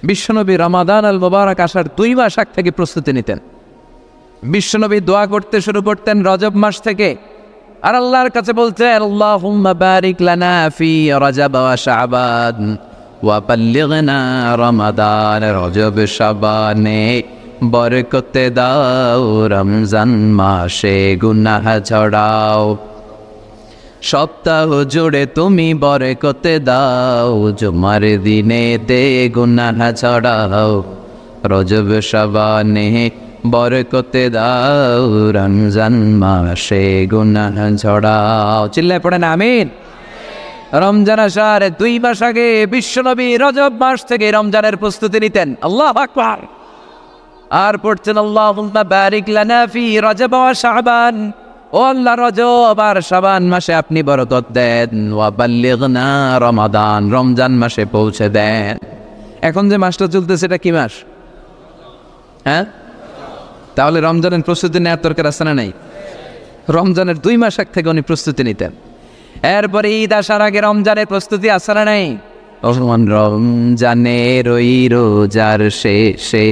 বিশ্বনবী রমাদান আল মুবারক আসার 2 মাস আগ থেকে প্রস্তুতি নিতেন। বিশ্বনবী দোয়া করতে শুরু করতেন রজব মাস থেকে, আর আল্লাহর কাছে বলতেন আল্লাহুম্মা বারিক লানা ফি রজব ওয়া শাবান ওয়া বাল্লিগনা রমাদান। রজব শাবানে বরকত দাও, রমজান মাসে গুনাহ ঝরাও। সপ্তাহ জুড়ে তুমি বরকত দাও, জুমার দিনে দে গুনাহ ঝরাও। রজব শাবানে বরকত দাও, রমজান মাসে গুনাহ ঝরাও। চিল্লায় পড়েন আমিন। রমজান আসার 2 মাস আগে বিশ্বনবী রজব মাস থেকে রমজানের প্রস্তুতি নিতেন। আল্লাহু আকবার। আর পড়তেন আল্লাহুম্মা বারিক লানা ফি রজব ওয়া শাবান। ও আল্লাহ, রজব আর শাবান মাসে আপনি বরকত দেন। ওয়া বাল্লিগনা রমাদান, রমজান মাসে পৌঁছে দেন। এখন যে মাসটা চলতেছে এটা কি মাস? হ্যাঁ, তাহলে রমজানের প্রস্তুতি নেওয়ার দরকার আছে না নাই? রমজানের 2 মাস আগ থেকে উনি প্রস্তুতি নিতেন। এরপরে ঈদ আসার আগে রমজানের প্রস্তুতি আছে না নাই? রমজানের ওই রোজার শেষে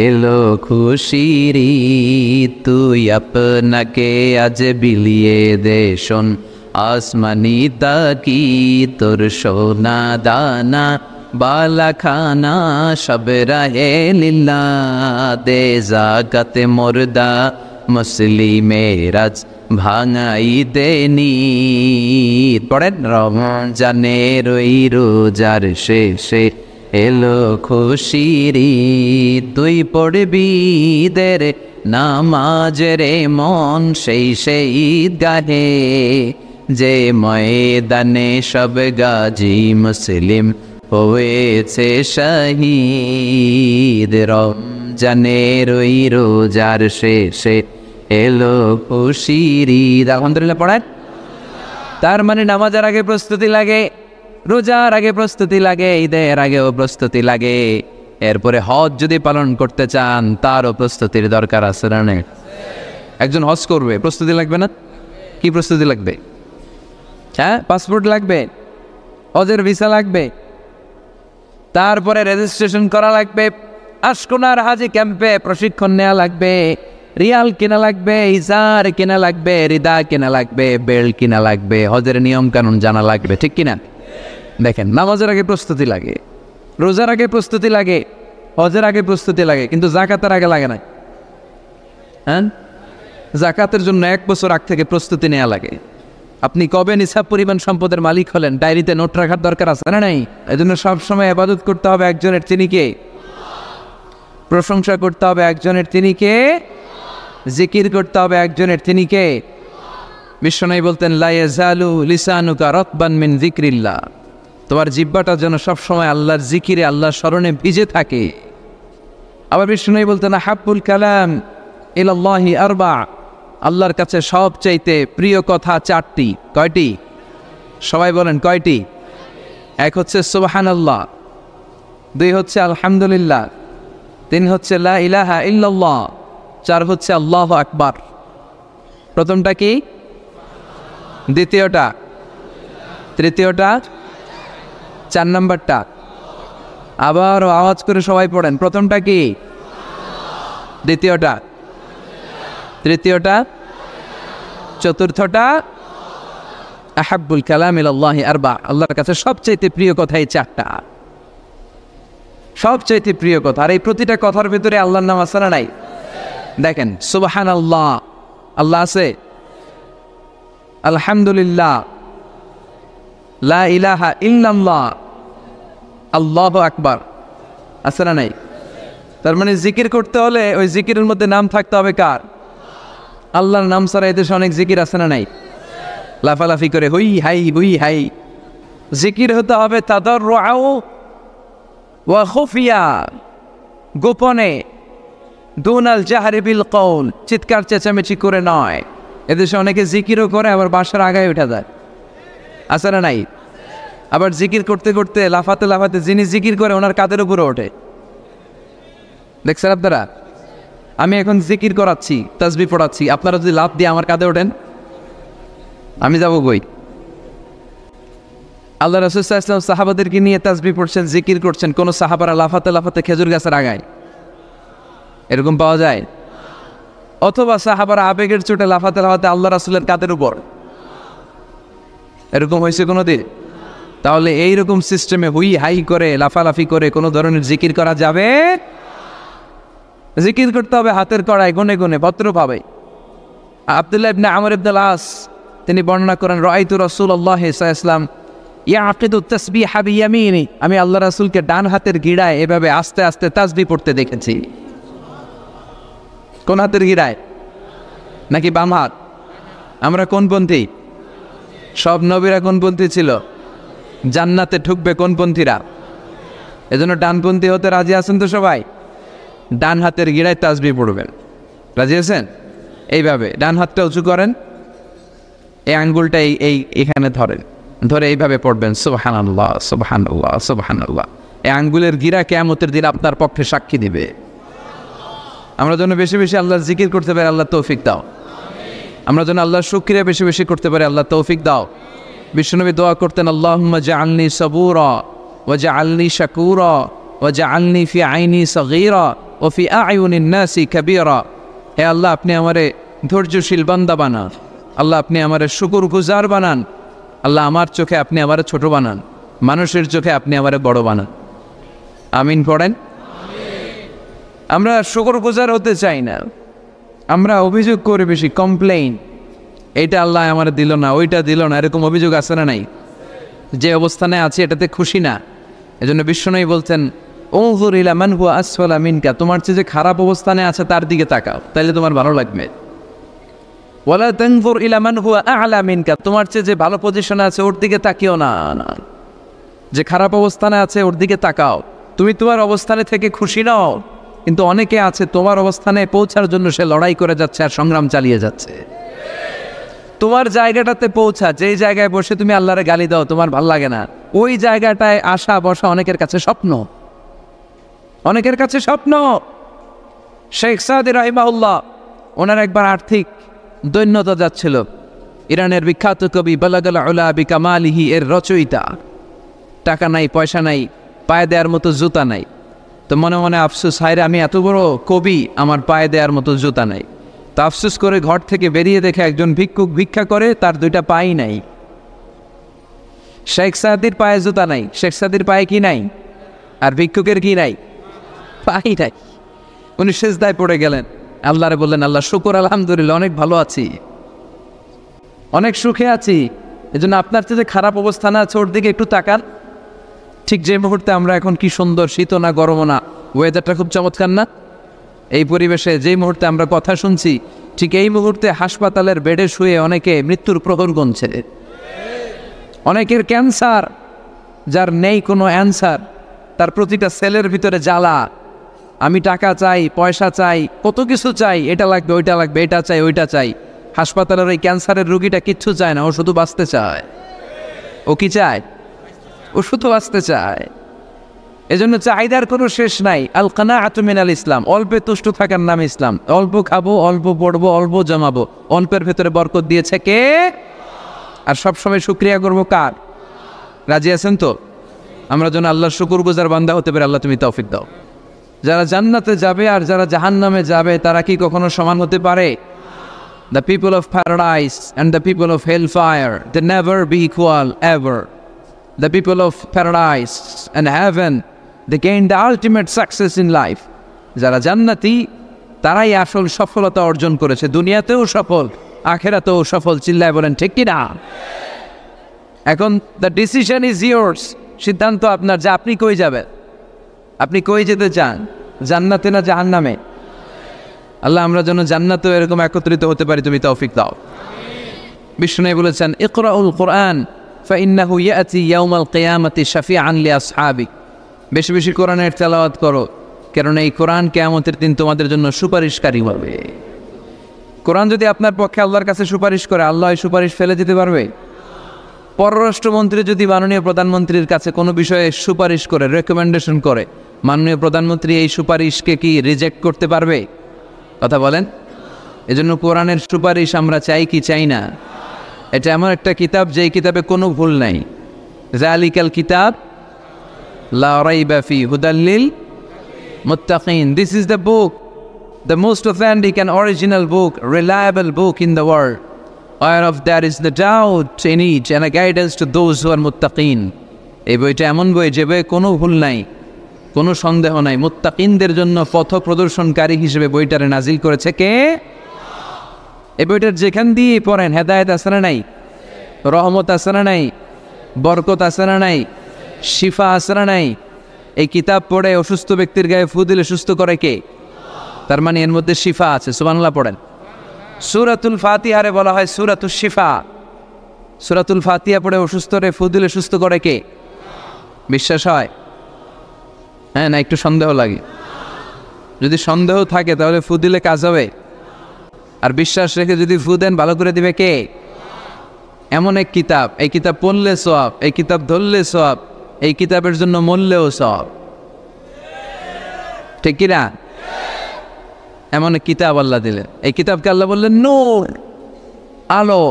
এলো খুশির ঈদ, তুই আপনাকে আজ বিলিয়ে দে শোন আসমানি তাকি, তোর সোনা দানা বালা খানা সব রাহে লিল্লাহ, দে যাকাত মুর্দা মুসলিমের আজ ভাঙাই দেনি। পড়েন রমজানের ওই রোজার শেষে এলো খুশির ঈদ, তুই পড়বি দের নামাজ রে মন সেই ঈদ গাহে, যে ময়দানে সব গাজী মুসলিম হয়েছে শহীদ। রমজানের ওই রোজার শেষে এলো খুশির ঈদ। আলহামদুলিল্লাহ পড়েন। তার মানে নামাজের আগে প্রস্তুতি লাগে, রোজার আগে প্রস্তুতি লাগে, ঈদের আগেও প্রস্তুতি লাগে। এরপরে হজ যদি পালন করতে চান তারও প্রস্তুতির দরকার আছে না নেই? একজন হজ করবে, প্রস্তুতি লাগবে না? কি প্রস্তুতি লাগবে? হ্যাঁ, পাসপোর্ট লাগবে, হজের ভিসা লাগবে, তারপরে রেজিস্ট্রেশন করা লাগবে, আশকোনার হাজি ক্যাম্পে প্রশিক্ষণ নেওয়া লাগবে, রিয়াল কেনা লাগবে, ইজার কেনা লাগবে, রিদা কেনা লাগবে, বেল্ট কেনা লাগবে, হজের নিয়ম কানুন জানা লাগবে, ঠিক কিনা? দেখেন, নামাজের আগে প্রস্তুতি লাগে, রোজার আগে প্রস্তুতি লাগে, হজের আগে প্রস্তুতি লাগে, কিন্তু জাকাতের আগে লাগে না। হ্যাঁ, জাকাতের জন্য 1 বছর আগ থেকে প্রস্তুতি নেওয়া লাগে। আপনি কবে নিসাব পরিমাণ সম্পদের মালিক হলেন ডায়েরিতে নোট রাখার দরকার আছে না নাই? এই জন্য সবসময় ইবাদত করতে হবে একজনের, তিনি কে? প্রশংসা করতে হবে একজনের, তিনি কে? জিকির করতে হবে একজনের, তিনি কে? বিশ্বনবী বলতেন লা ইয়াজালু লিসানুকা রাতবান মিন যিকরিল্লাহ, তোমার জিহ্বাটা যেন সবসময় আল্লাহর জিকিরে, আল্লাহর স্মরণে ভিজে থাকে। আবার বিশ্বনবী বলতেন হাব্বুল কালাম ইলাল্লাহি আরবা, আল্লাহর কাছে সবচাইতে প্রিয় কথা 4টি। কয়টি? সবাই বলেন কয়টি? 1 হচ্ছে সুবহানাল্লাহ, 2 হচ্ছে আলহামদুলিল্লাহ, 3 হচ্ছে লা ইলাহা ইল্লাল্লাহ, 4 হচ্ছে আল্লাহু আকবার। প্রথমটা কি? দ্বিতীয়টা? তৃতীয়টা? 4 নম্বরটা? আবার আওয়াজ করে সবাই পড়েন, প্রথমটা কি? দ্বিতীয়টা? তৃতীয়টা? চতুর্থটা? আহাব্বুল কালাম ইলাল্লাহি আরবা, আল্লাহর কাছে সবচাইতে প্রিয় কথা এই 4টা, সবচাইতে প্রিয় কথা। আর এই প্রতিটা কথার ভিতরে আল্লাহর নাম আছে না নাই? দেখেন, সুবহানাল্লাহ, আল্লাহ আছে, আলহামদুলিল্লাহ, লা ইলাহা ইল্লাল্লাহ, আল্লাহু আকবার, আছে না নাই? তার মানে জিকির করতে হলে ওই জিকিরের মধ্যে নাম থাকতে হবে কার? আল্লাহর নাম ছাড়া এদেশে অনেক জিকির আছে না নাই? লাফালাফি করে হুই হাই হুই হাই। জিকির হতে হবে তাদাররুআ ওয়া খুফিয়া, গোপনে, দুনাল জাহরি বিল কওল, চিৎকার চেঁচামেচি করে নয়। এদেশে অনেকে জিকিরও করে আবার বাসার আগায় উঠে যায়, আছে না নাই? আবার জিকির করতে করতে লাফাতে লাফাতে যিনি জিকির করে ওনার কাঁধের উপরে ওঠে, দেখছেন আপনারা? আমি এখন জিকির করাচ্ছি, তাসবিহ পড়াচ্ছি, আপনারা যদি লাফ দিয়ে আমার কাঁধে ওঠেন, আমি যাবো কই? আল্লাহ রাসূল সাল্লাল্লাহু আলাইহি ওয়াসাল্লাম সাহাবাদেরকে নিয়ে তাসবিহ পড়ছেন, জিকির করছেন, কোন সাহাবারা লাফাতে লাফাতে খেজুর গাছের আগায়, এরকম পাওয়া যায়? অথবা সাহাবারা আবেগের চোটে লাফাতে লাফাতে আল্লাহ রাসূলের কাঁধের উপর, এরকম হয়েছে কোনোদিন? তাহলে এইরকম সিস্টেমে হুই হাই করে লাফালাফি করে কোনো ধরনের জিকির করা যাবে? জিকির করতে হবে হাতের কড়ায়, গুনে গুনে, ভদ্রভাবে। আব্দুল্লাহ ইবনে আমর ইবনে আল-আস তিনি বর্ণনা করেন, রাআইতু রাসূলুল্লাহ সাল্লাল্লাহু আলাইহি ওয়াসাল্লাম ইয়াকিদু তাসবিহ বিয়ামিনি, আমি আল্লাহ রাসূলকে ডান হাতের গিড়ায় এভাবে আস্তে আস্তে তাসবিহ পড়তে দেখেছি। কোন হাতের গিড়ায়? নাকি বাম হাত? আমরা কোনপন্থী? সব নবীরা কোনপন্থী ছিল? জান্নাতে ঢুকবে কোনপন্থীরা? এজন্য ডানপন্থী হতে রাজি আছেন তো সবাই? ডান হাতের গিড়ায় তাসবিহ পড়বেন, রাজি আছেন? এইভাবে ডান হাতটা উঁচু করেন, এই আঙ্গুলটা এখানে ধরেন, ধরে এইভাবে পড়বেন সুবহানাল্লাহ সুবহানাল্লাহ সুবহানাল্লাহ। এই আঙ্গুলের গিরা কিয়ামতের দিন আপনার পক্ষে সাক্ষী দিবে। আমরা যেন বেশি বেশি আল্লাহর জিকির করতে পারি, আল্লাহ তৌফিক দাও। আমরা যেন আল্লাহর শুকরিয়া বেশি বেশি করতে পারি, আল্লাহ তৌফিক দাও। বিশ্বনবী দোয়া করতেন, আল্লাহুম্মা জাআলনি সাবুরা ওয়া জাআলনি শাকুরা ওয়া জাআলনি ফি আইনি সগীরা ওয়া ফি আ'য়ুনিন নাসি কাবীরা। হে আল্লাহ, আপনি আমারে ধৈর্যশীল বান্দা বানান, আল্লাহ আপনি আমারে শুকরগুজার বানান, আল্লাহ আমার চোখে আপনি আমারে ছোট বানান, মানুষের চোখে আপনি আমারে বড় বানান। আমিন পড়েন। আমরা শুকরগুজার হতে চাই না, আমরা অভিযোগ করে বেশি, কমপ্লেইন, এইটা আল্লাহ আমার দিল না, ওইটা দিল না, এরকম অভিযোগ আছে না নাই? যে অবস্থানে আছে এটাতে খুশি না। এজন্য বিশ্বনবী বলছেন, উনজুর ইলা মান হুয়া আসফালা মিনকা, তোমার চেয়ে যে খারাপ অবস্থানে আছে তার দিকে তাকাও, তাইলে তোমার ভালো লাগবে। ওয়ালা তানজুর ইলা মান হুয়া আ'লা মিনকা, তোমার চেয়ে যে ভালো পজিশনে আছে ওর দিকে তাকিও না, যে খারাপ অবস্থানে আছে ওর দিকে তাকাও। তুমি তোমার অবস্থানে থেকে খুশি নাও, কিন্তু অনেকে আছে তোমার অবস্থানে পৌঁছার জন্য সে লড়াই করে যাচ্ছে আর সংগ্রাম চালিয়ে যাচ্ছে। তোমার জায়গাটাতে পৌঁছা, যেই জায়গায় বসে তুমি আল্লাহরে গালি দাও তোমার ভাল লাগে না, ওই জায়গাটায় আসা বসা অনেকের কাছে স্বপ্ন, অনেকের কাছে স্বপ্ন। শেখ সাদি রাহিমাহুল্লাহ, ওনার একবার আর্থিক দৈন্যতা যাচ্ছিল। ইরানের বিখ্যাত কবি বালাগাল উলা বিকামালিহি এর রচয়িতা, টাকা নাই, পয়সা নাই, পায়ে দেওয়ার মতো জুতা নাই। তো মনে মনে আফসোস, হায়রে আমি এত বড় কবি, আমার পায়ে দেওয়ার মতো জুতা নাই। তো আফসোস করে ঘর থেকে বেরিয়ে দেখে একজন ভিক্ষুক ভিক্ষা করে, তার দুইটা পাই নাই। শেখ সাদির পায়ে জুতা নাই, শেখ সাদির পায়ে কি নাই? আর ভিক্ষুকের কি নাই? পাই নাই। উনি সেজদায় পড়ে গেলেন, আল্লাহরে বললেন, আল্লাহ শুকর, আলহামদুলিল্লাহ, অনেক ভালো আছি, অনেক সুখে আছি। এজন্য আপনার চেয়ে যে খারাপ অবস্থানে আছে ওর দিকে একটু তাকান। ঠিক যে মুহূর্তে আমরা এখন কি সুন্দর, শীত না গরমও না, ওয়েদারটা খুব চমৎকার না? এই পরিবেশে যেই মুহূর্তে আমরা কথা শুনছি, ঠিক এই মুহূর্তে হাসপাতালের বেডে শুয়ে অনেকে মৃত্যুর প্রহর গুনছে। অনেকের ক্যান্সার, যার নেই কোনো অ্যান্সার, তার প্রতিটা সেলের ভিতরে জ্বালা, আমি টাকা চাই, পয়সা চাই, কত কিছু চাই, এটা লাগবে, ওইটা লাগবে, এটা চাই, ওইটা চাই। হাসপাতালের ওই ক্যান্সারের রুগীটা কিচ্ছু চায় না, ও শুধু বাঁচতে চায়। ও কি চায়? ও শুধু বাঁচতে চায়। এজন্য চাহিদার কোনো শেষ নাই। আল কানাআতু মিনাল ইসলাম, অল্পে তুষ্ট থাকার নাম ইসলাম। অল্প খাবো, অল্প পড়বো, অল্প জমাবো, অল্পের ভেতরে বরকত দিয়েছে কে? আর সবসময় শুকরিয়া করবো কার? রাজি আছেন তো? আমরা যেন আল্লাহর শুকরগুজার বান্দা হতে পারি, আল্লাহ তুমি তৌফিক দাও। যারা জান্নাতে যাবে আর যারা জাহান্নামে যাবে তারা কি কখনো সমান হতে পারে? The people of paradise and the people of hellfire, they never be equal ever. The people of paradise and heaven, they gain the ultimate success in life. যারা জান্নাতি তারাই আসল সফলতা অর্জন করেছে, দুনিয়াতেও সফল, আখিরাতেও সফল। চিল্লায় বলেন ঠিক কি না? এখন the decision is yours, সিদ্ধান্ত আপনার যে আপনি কই যাবেন, আপনি কই যেতে চান, জান্নাতে না জাহান্নামে? আল্লাহ আমরা যেন জান্নাতেও এরকম একত্রিত হতে পারি, তুমি তৌফিক দাও। বিষ্ণু বলেছেন, ইকরাউল কোরআন ফাইন্নাহু ইয়াতি ইয়াউমাল কিয়ামাতি শাফিআন লিআসহাবি, বেশি বেশি কোরআনের তেলাওয়াত করো, কারণ এই কোরআন কিয়ামতের দিন তোমাদের জন্য সুপারিশকারী হবে। কোরআন যদি আপনার পক্ষে আল্লাহর কাছে সুপারিশ করে, আল্লাহ এই সুপারিশ ফেলে দিতে পারবে? পররাষ্ট্রমন্ত্রী যদি মাননীয় প্রধানমন্ত্রীর কাছে কোনো বিষয়ে সুপারিশ করে, রেকমেন্ডেশন করে, মাননীয় প্রধানমন্ত্রী এই সুপারিশকে কি রিজেক্ট করতে পারবে? কথা বলেন। এজন্য কোরআনের সুপারিশ আমরা চাই কি চাই না? এটা এমন একটা কিতাব যেই কিতাবে কোনো ভুল নাই, যালিকাল কিতাব লা রাইবা ফি হুদাল লিল মুত্তাকিন। This is the book, the most authentic and original book, reliable book in the world, whereof there is no doubt in it and a guidance to those who are muttaqin. এই বইটা এমন বই যে বইয়ে কোনো ভুল নাই, কোনো সন্দেহ নাই। মুত্তাকিনদের জন্য পথ প্রদর্শনকারী হিসেবে বইটারে নাজিল করেছে কে? এই বইটার যেখান দিয়ে পড়েন হেদায়েত আছে না নাই, রহমত আছে না নাই, বরকত আছে না নাই, শিফা আছে না নাই। এই কিতাব পড়ে অসুস্থ ব্যক্তির গায়ে ফু দিলে সুস্থ করে কে? তার মানে এর মধ্যে শিফা আছে। সুবহানাল্লাহ পড়েন। সূরাতুল ফাতিহারে বলা হয় সূরাতুশ শিফা। সূরাতুল ফাতিহা পড়ে অসুস্থরে ফু দিলে সুস্থ করে কে? বিশ্বাস হয়? হ্যাঁ না একটু সন্দেহ লাগে? যদি সন্দেহ থাকে তাহলে ফু দিলে কাজ হবে? আর বিশ্বাস রেখে যদি ফু দেন ভালো করে দিবে কে? এমন এক কিতাব, এই কিতাব পড়লে সওয়াব, এই কিতাব ধরলে সওয়াব, এই কিতাবের জন্য মরলেও সওয়াব। ঠিক কি না? এমন এক কিতাব আল্লাহ দিলেন। এই কিতাবকে আল্লাহ বললেন নূর, আলো।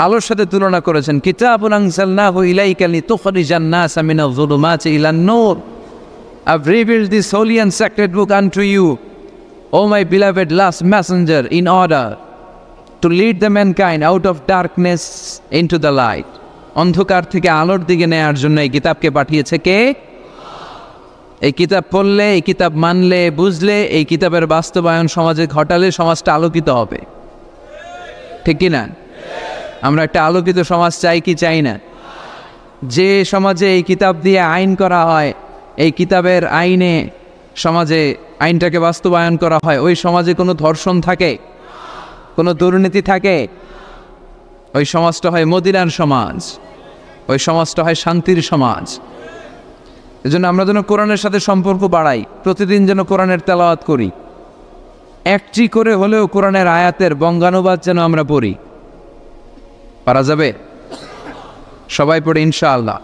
আলোর সাথে তুলনা করেছেন কিতাবুন আনজালনাহু ইলাইকা লিতুখরিজান NASA Minaj যুলুমাতি ইলান Noor. I've revealed this holy and sacred book unto you, O my beloved last messenger, in order to lead the mankind out of darkness into the light. অন্ধকার থেকে আলোর দিকে নেয়ার জন্য এই কিতাবকে পাঠিয়েছে কে? এই কিতাব পড়লে, এই কিতাব মানলে, বুঝলে, এই কিতাবের বাস্তবায়ন সমাজে ঘটালে সমাজটা আলোকিত হবে। ঠিক কি না? আমরা একটা আলোকিত সমাজ চাই কি চাই না? যে সমাজে এই কিতাব দিয়ে আইন করা হয়, এই কিতাবের আইনে সমাজে আইনটাকে বাস্তবায়ন করা হয়, ওই সমাজে কোনো ধর্ষণ থাকে, কোনো দুর্নীতি থাকে, ওই সমাজটা হয় মদিনার সমাজ, ওই সমাজটা হয় শান্তির সমাজ। এজন্য আমরা যেন কোরআনের সাথে সম্পর্ক বাড়াই, প্রতিদিন যেন কোরআনের তেলাওয়াত করি, একটি করে হলেও কোরআনের আয়াতের বঙ্গানুবাদ যেন আমরা পড়ি। পারা যাবে? সবাই পড়ে ইনশাআল্লাহ।